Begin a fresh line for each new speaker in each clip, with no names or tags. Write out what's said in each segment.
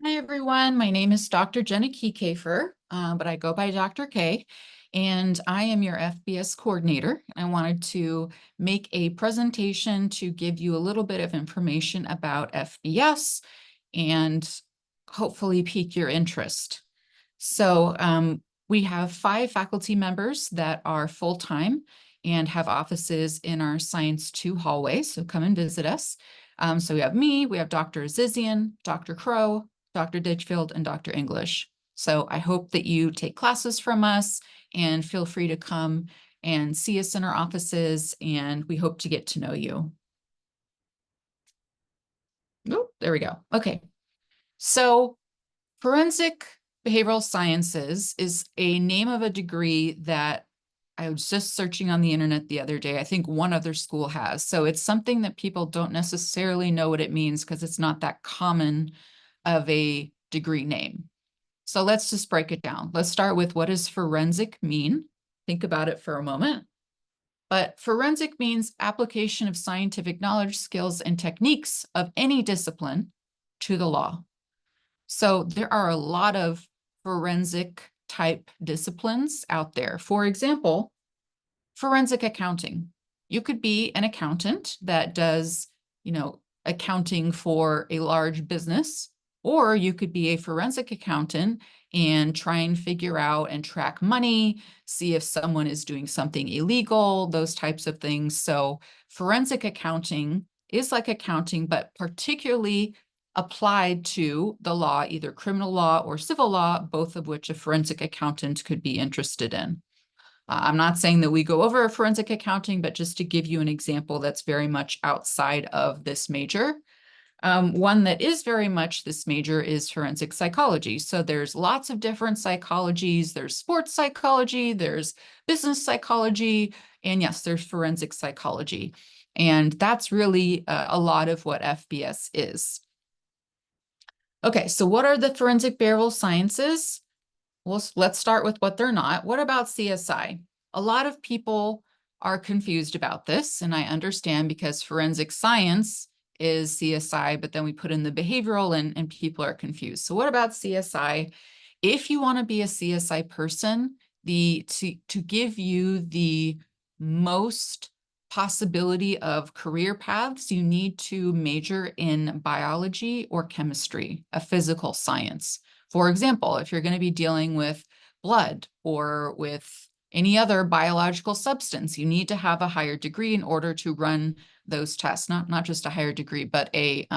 Hi, everyone. My name is Dr. Jenna Kiefer, but I go by Dr. K, and I am your FBS coordinator. I wanted to make a presentation to give you a little bit of information about FBS and hopefully pique your interest. So we have 5 faculty members that are full-time and have offices in our Science 2 hallway, so come and visit us. So we have me, we have Dr. Azizian, Dr. Crow, Dr. Ditchfield, and Dr. English. So I hope that you take classes from us and feel free to come and see us in our offices, and we hope to get to know you. Oh, there we go. Okay. So forensic behavioral sciences is a name of a degree that I was just searching on the internet the other day. I think one other school has. So it's something that people don't necessarily know what it means because it's not that common of a degree name. So let's just break it down. Let's start with, what does forensic mean? Think about it for a moment. But forensic means application of scientific knowledge, skills, and techniques of any discipline to the law. So there are a lot of forensic type disciplines out there. For example, forensic accounting. You could be an accountant that does, accounting for a large business, or you could be a forensic accountant and try and figure out and track money, see if someone is doing something illegal, those types of things. So forensic accounting is like accounting, but particularly applied to the law, either criminal law or civil law, both of which a forensic accountant could be interested in. I'm not saying that we go over forensic accounting, but just to give you an example that's very much outside of this major. One that is very much this major is forensic psychology. So there's lots of different psychologies. There's sports psychology, there's business psychology, and yes, there's forensic psychology. And that's really a lot of what FBS is. Okay, so what are the forensic behavioral sciences? Well, let's start with what they're not. What about CSI? A lot of people are confused about this, and I understand because forensic science is CSI, but then we put in the behavioral and people are confused. So what about CSI? If you want to be a CSI person, to give you the most possibility of career paths, you need to major in biology or chemistry, a physical science. For example, if you're going to be dealing with blood or with any other biological substance, you need to have a higher degree in order to run those tests, not just a higher degree, but a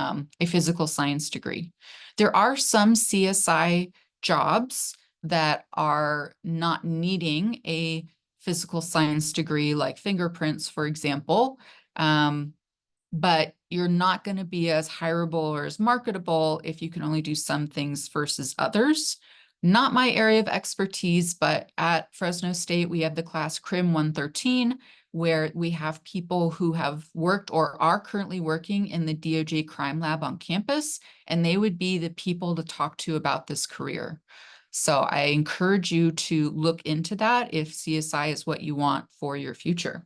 physical science degree. There are some CSI jobs that are not needing a physical science degree, like fingerprints, for example. But you're not going to be as hireable or as marketable if you can only do some things versus others. Not my area of expertise, but at Fresno State, we have the class CRIM 113, where we have people who have worked or are currently working in the DOJ crime lab on campus, and they would be the people to talk to about this career. So I encourage you to look into that if CSI is what you want for your future.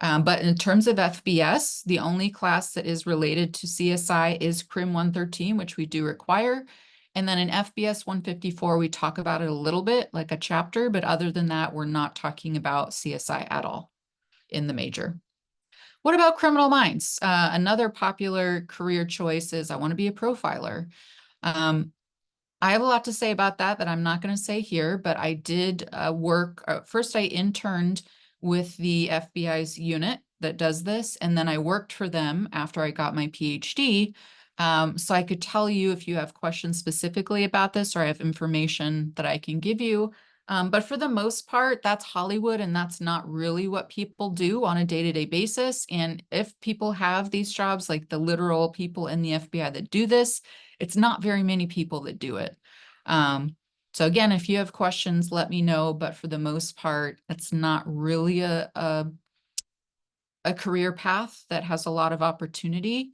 But in terms of FBS, the only class that is related to CSI is CRIM 113, which we do require. And then in FBS 154, we talk about it a little bit, like a chapter, but other than that, we're not talking about CSI at all in the major. What about criminal minds? Another popular career choice is, I want to be a profiler. I have a lot to say about that I'm not going to say here, but I did work, first I interned with the FBI's unit that does this, and then I worked for them after I got my PhD. So I could tell you if you have questions specifically about this, or I have information that I can give you. But for the most part, that's Hollywood, and that's not really what people do on a day-to-day basis. And if people have these jobs, like the literal people in the FBI that do this, it's not very many people that do it. So again, if you have questions, let me know. But for the most part, it's not really a career path that has a lot of opportunity.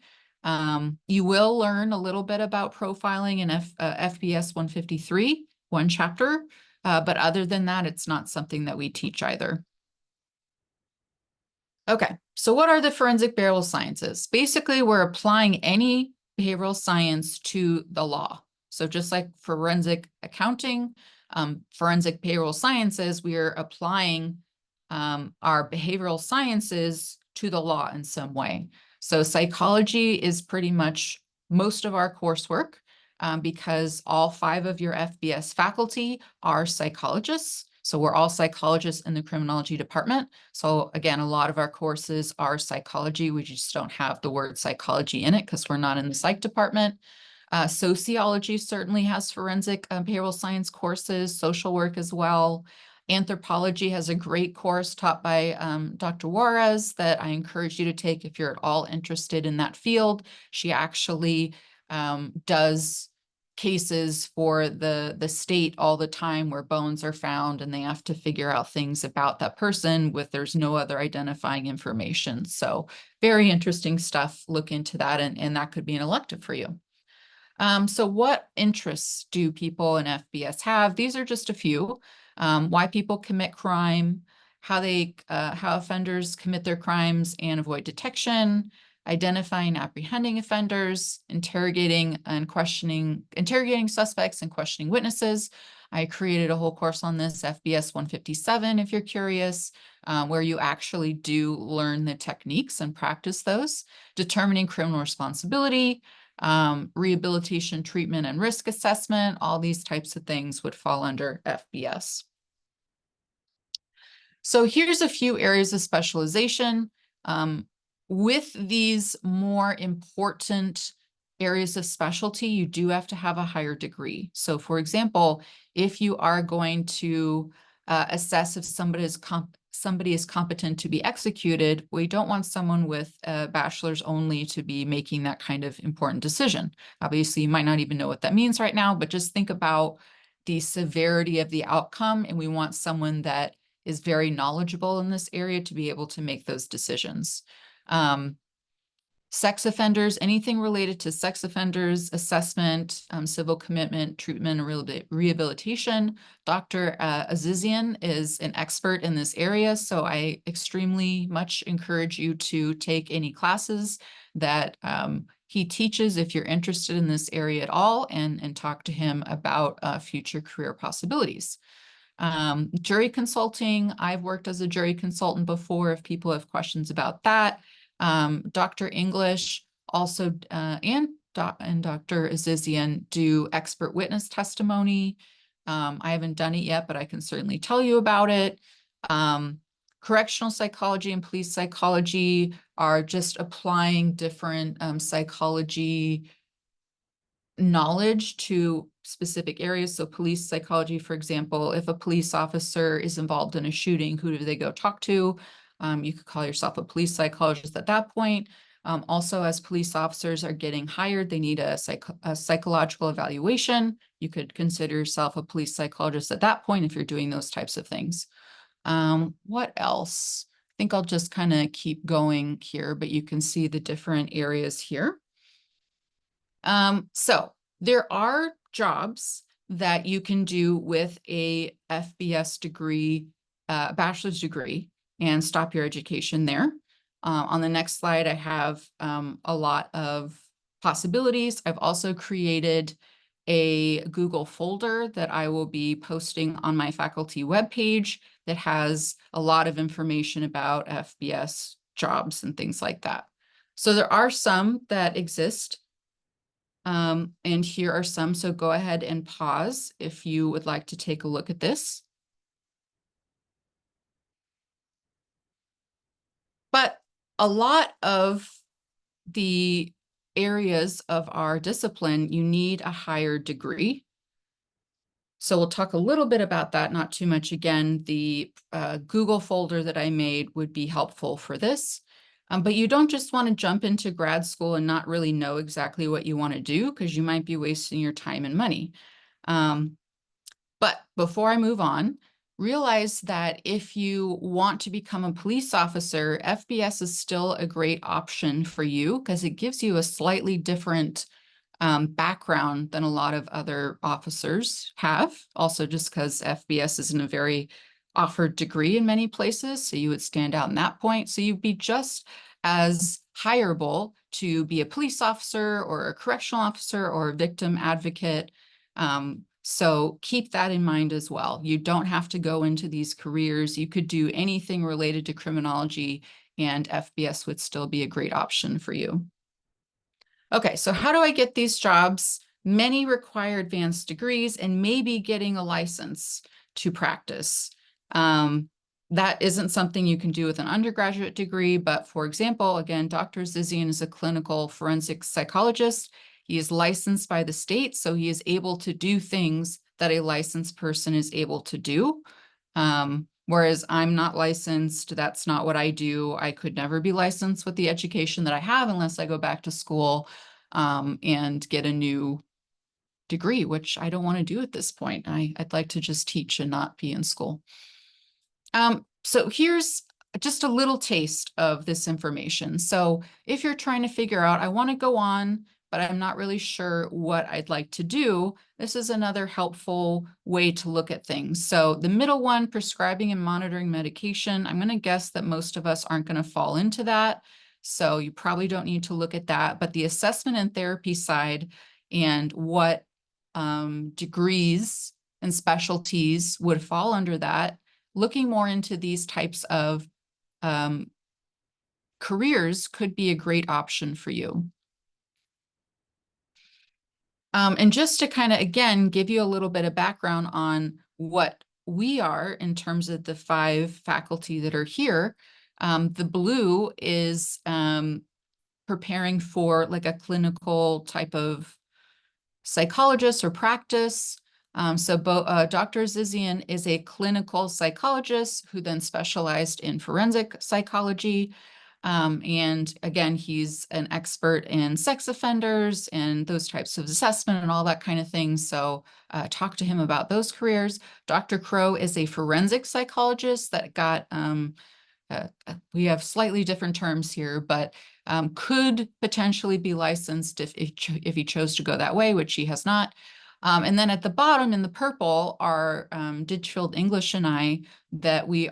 You will learn a little bit about profiling in FBS 153, one chapter. But other than that, it's not something that we teach either. Okay, so what are the forensic behavioral sciences? Basically, we're applying any behavioral science to the law. So just like forensic accounting, forensic behavioral sciences, we are applying our behavioral sciences to the law in some way. So psychology is pretty much most of our coursework, because all 5 of your FBS faculty are psychologists. So we're all psychologists in the criminology department. So again, a lot of our courses are psychology. We just don't have the word psychology in it because we're not in the psych department. Sociology certainly has forensic behavioral science courses, social work as well. Anthropology has a great course taught by Dr. Juarez that I encourage you to take if you're at all interested in that field. She actually does cases for the state all the time where bones are found and they have to figure out things about that person with there's no other identifying information. So very interesting stuff. Look into that, and that could be an elective for you. So what interests do people in FBS have? These are just a few. Why people commit crime, how offenders commit their crimes and avoid detection, identifying and apprehending offenders, interrogating suspects and questioning witnesses. I created a whole course on this, FBS 157, if you're curious, where you actually do learn the techniques and practice those. Determining criminal responsibility, rehabilitation, treatment, and risk assessment, all these types of things would fall under FBS. So here's a few areas of specialization. With these more important areas of specialty, you do have to have a higher degree. So for example, if you are going to assess if somebody is competent to be executed, we don't want someone with a bachelor's only to be making that kind of important decision. Obviously, you might not even know what that means right now, but just think about the severity of the outcome, and we want someone that is very knowledgeable in this area to be able to make those decisions. Sex offenders, anything related to sex offenders, assessment, civil commitment, treatment, and rehabilitation. Dr. Azizian is an expert in this area, so I extremely much encourage you to take any classes that he teaches if you're interested in this area at all, and talk to him about future career possibilities. Jury consulting, I've worked as a jury consultant before if people have questions about that. Dr. English also and Dr. Azizian do expert witness testimony. I haven't done it yet, but I can certainly tell you about it. Correctional psychology and police psychology are just applying different psychology knowledge to specific areas. So police psychology, for example, if a police officer is involved in a shooting, who do they go talk to? You could call yourself a police psychologist at that point. Also, as police officers are getting hired, they need a psychological evaluation. You could consider yourself a police psychologist at that point if you're doing those types of things. What else? I think I'll just kind of keep going here, but you can see the different areas here. So there are jobs that you can do with a FBS degree, bachelor's degree, and stop your education there. On the next slide, I have a lot of possibilities. I've also created a Google folder that I will be posting on my faculty webpage that has a lot of information about FBS jobs and things like that. So there are some that exist. And here are some, so go ahead and pause if you would like to take a look at this. But a lot of the areas of our discipline, you need a higher degree. So we'll talk a little bit about that, not too much. Again, the Google folder that I made would be helpful for this. But you don't just want to jump into grad school and not really know exactly what you want to do, because you might be wasting your time and money. But before I move on, realize that if you want to become a police officer, FBS is still a great option for you because it gives you a slightly different background than a lot of other officers have. Also, just because FBS isn't a very offered degree in many places, so you would stand out in that point. So you'd be just as hireable to be a police officer or a correctional officer or a victim advocate. So keep that in mind as well. You don't have to go into these careers. You could do anything related to criminology, and FBS would still be a great option for you. Okay, so how do I get these jobs? Many require advanced degrees and maybe getting a license to practice. That isn't something you can do with an undergraduate degree, but for example, again, Dr. Zizian is a clinical forensic psychologist. He is licensed by the state, so he is able to do things that a licensed person is able to do. Whereas I'm not licensed, that's not what I do. I could never be licensed with the education that I have unless I go back to school and get a new degree, which I don't want to do at this point. I'd like to just teach and not be in school. So here's just a little taste of this information. So if you're trying to figure out, I want to go on, but I'm not really sure what I'd like to do, this is another helpful way to look at things. So the middle one, prescribing and monitoring medication, I'm going to guess that most of us aren't going to fall into that. So you probably don't need to look at that. But the assessment and therapy side and what degrees and specialties would fall under that, looking more into these types of careers could be a great option for you. And just to kind of, again, give you a little bit of background on what we are in terms of the 5 faculty that are here, the blue is preparing for like a clinical type of psychologist or practice. So Dr. Zizian is a clinical psychologist who then specialized in forensic psychology. And again, he's an expert in sex offenders and those types of assessment and all that kind of thing. So talk to him about those careers. Dr. Crow is a forensic psychologist that got, we have slightly different terms here, but could potentially be licensed if he chose to go that way, which he has not. And then at the bottom in the purple are Ditchfield, English, and I, that we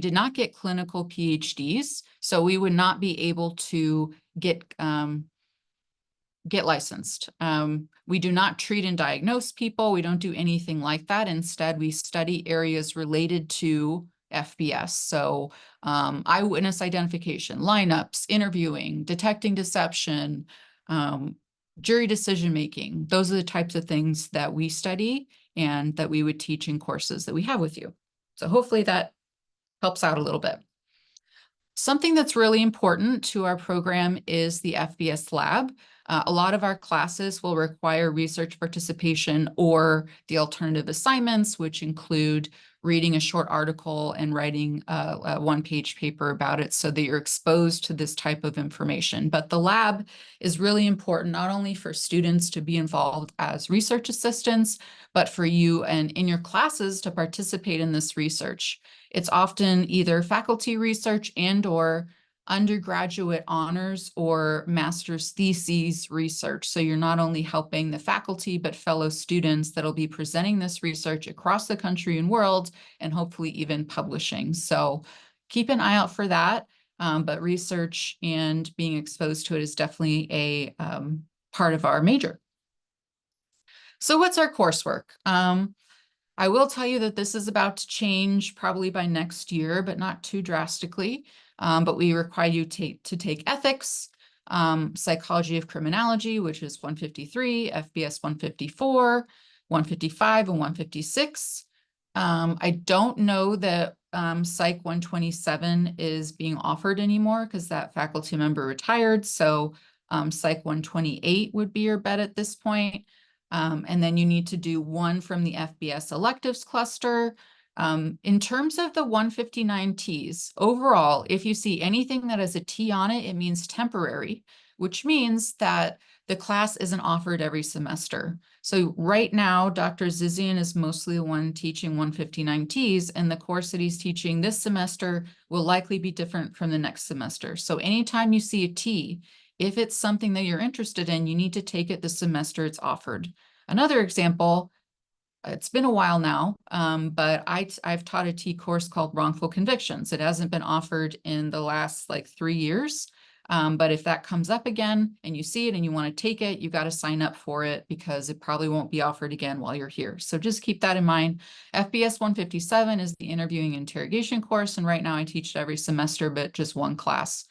did not get clinical PhDs, so we would not be able to get licensed. We do not treat and diagnose people. We don't do anything like that. Instead, we study areas related to FBS. So eyewitness identification, lineups, interviewing, detecting deception, jury decision-making. Those are the types of things that we study and that we would teach in courses that we have with you. So hopefully that helps out a little bit. Something that's really important to our program is the FBS lab. A lot of our classes will require research participation or the alternative assignments, which include reading a short article and writing a one-page paper about it so that you're exposed to this type of information. But the lab is really important, not only for students to be involved as research assistants, but for you and in your classes to participate in this research. It's often either faculty research and/or undergraduate honors or master's theses research. So you're not only helping the faculty, but fellow students that'll be presenting this research across the country and world, and hopefully even publishing. So keep an eye out for that. But research and being exposed to it is definitely a part of our major. So what's our coursework? I will tell you that this is about to change probably by next year, but not too drastically. But we require you to take ethics, psychology of criminology, which is 153, FBS 154, 155, and 156. I don't know that Psych 127 is being offered anymore because that faculty member retired. So Psych 128 would be your bet at this point. And then you need to do one from the FBS electives cluster. In terms of the 159 Ts, overall, if you see anything that has a T on it, it means temporary, which means that the class isn't offered every semester. So right now, Dr. Zizian is mostly the one teaching 159 Ts, and the course that he's teaching this semester will likely be different from the next semester. So anytime you see a T, if it's something that you're interested in, you need to take it the semester it's offered. Another example, it's been a while now, but I've taught a T course called Wrongful Convictions. It hasn't been offered in the last like 3 years. But if that comes up again and you see it and you want to take it, you got to sign up for it because it probably won't be offered again while you're here. So just keep that in mind. FBS 157 is the interviewing interrogation course. And right now I teach it every semester, but just one class.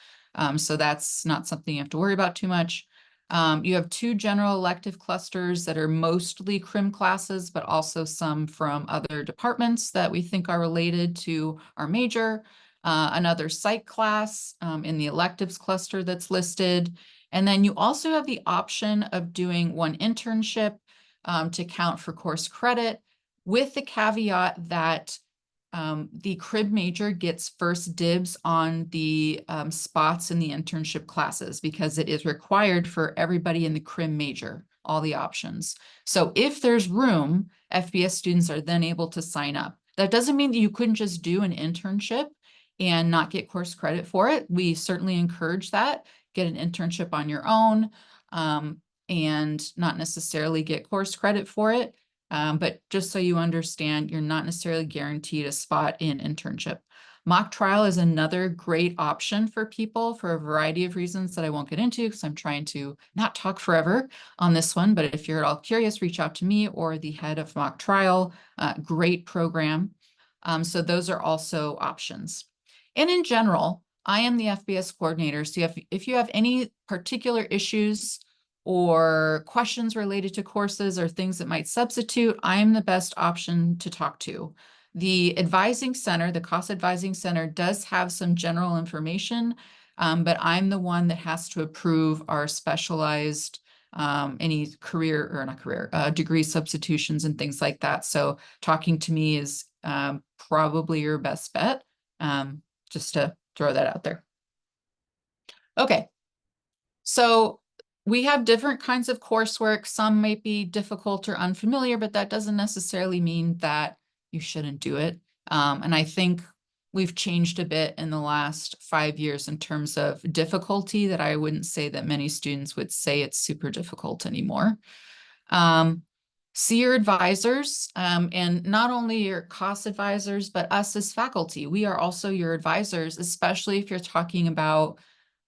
So that's not something you have to worry about too much. You have 2 general elective clusters that are mostly crim classes, but also some from other departments that we think are related to our major. Another psych class in the electives cluster that's listed. And then you also have the option of doing one internship to count for course credit, with the caveat that the crib major gets first dibs on the spots in the internship classes, because it is required for everybody in the crib major, all the options. So if there's room, FBS students are then able to sign up. That doesn't mean that you couldn't just do an internship and not get course credit for it. We certainly encourage that. Get an internship on your own and not necessarily get course credit for it. But just so you understand, you're not necessarily guaranteed a spot in internship. Mock trial is another great option for people for a variety of reasons that I won't get into because I'm trying to not talk forever on this one. But if you're at all curious, reach out to me or the head of mock trial. Great program. So those are also options. And in general, I am the FBS coordinator. So if you have any particular issues or questions related to courses or things that might substitute, I am the best option to talk to. The advising center, the cost advising center, does have some general information, but I'm the one that has to approve our specialized any career or not career degree substitutions and things like that. So talking to me is probably your best bet. Just to throw that out there. Okay, so we have different kinds of coursework. Some might be difficult or unfamiliar, but that doesn't necessarily mean that you shouldn't do it. And I think we've changed a bit in the last 5 years in terms of difficulty, that I wouldn't say that many students would say it's super difficult anymore. See your advisors, and not only your cost advisors, but us as faculty. We are also your advisors, especially if you're talking about,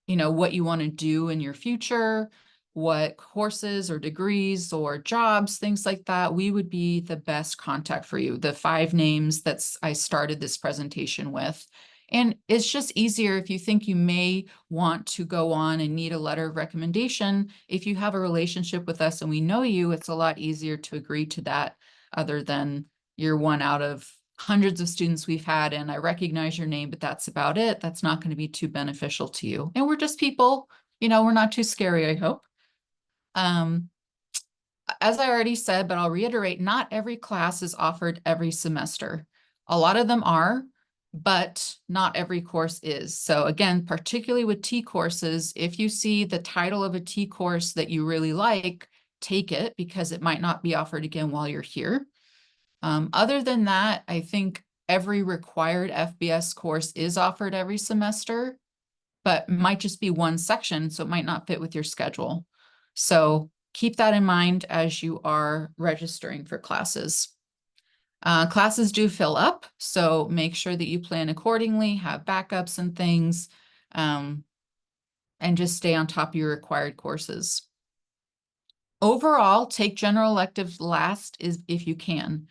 what you want to do in your future, what courses or degrees or jobs, things like that. We would be the best contact for you. The 5 names that I started this presentation with. And it's just easier if you think you may want to go on and need a letter of recommendation. If you have a relationship with us and we know you, it's a lot easier to agree to that, other than you're one out of hundreds of students we've had and I recognize your name, but that's about it. That's not going to be too beneficial to you. And we're just people, we're not too scary, I hope. As I already said, but I'll reiterate, not every class is offered every semester. A lot of them are, but not every course is. So again, particularly with T courses, if you see the title of a T course that you really like, take it, because it might not be offered again while you're here. Other than that, I think every required FBS course is offered every semester, but might just be one section, so it might not fit with your schedule. So keep that in mind as you are registering for classes. Classes do fill up, so make sure that you plan accordingly, have backups and things, and just stay on top of your required courses. Overall, take general electives last if you can.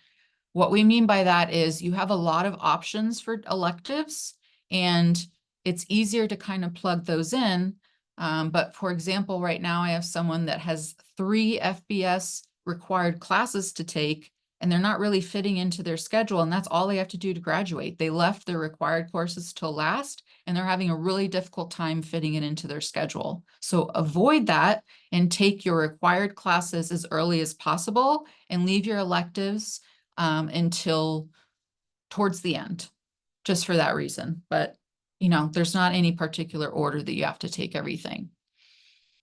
What we mean by that is you have a lot of options for electives, and it's easier to kind of plug those in. But for example, right now I have someone that has 3 FBS required classes to take, and they're not really fitting into their schedule, and that's all they have to do to graduate. They left their required courses till last, and they're having a really difficult time fitting it into their schedule. So avoid that and take your required classes as early as possible and leave your electives until towards the end, just for that reason. But, there's not any particular order that you have to take everything.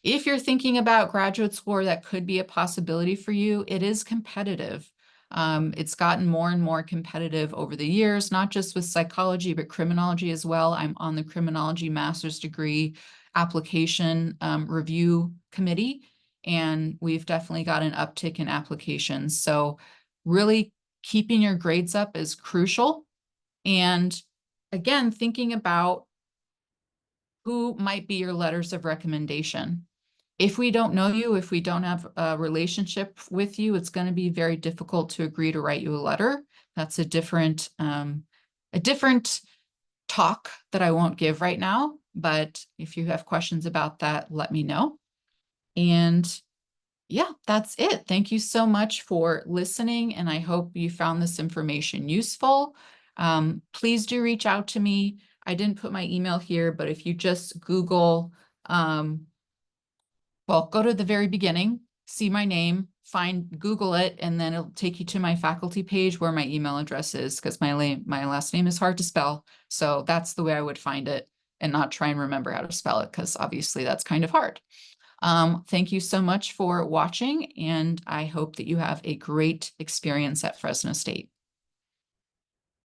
If you're thinking about graduate school, that could be a possibility for you. It is competitive. It's gotten more and more competitive over the years, not just with psychology, but criminology as well. I'm on the criminology master's degree application review committee, and we've definitely got an uptick in applications. So really keeping your grades up is crucial. And again, thinking about who might be your letters of recommendation. If we don't know you, if we don't have a relationship with you, it's going to be very difficult to agree to write you a letter. That's a different talk that I won't give right now. But if you have questions about that, let me know. And yeah, that's it. Thank you so much for listening, and I hope you found this information useful. Please do reach out to me. I didn't put my email here, but if you just Google, well, go to the very beginning, see my name, Google it, and then it'll take you to my faculty page where my email address is, because my last name is hard to spell. So that's the way I would find it, and not try and remember how to spell it, because obviously that's kind of hard. Thank you so much for watching, and I hope that you have a great experience at Fresno State.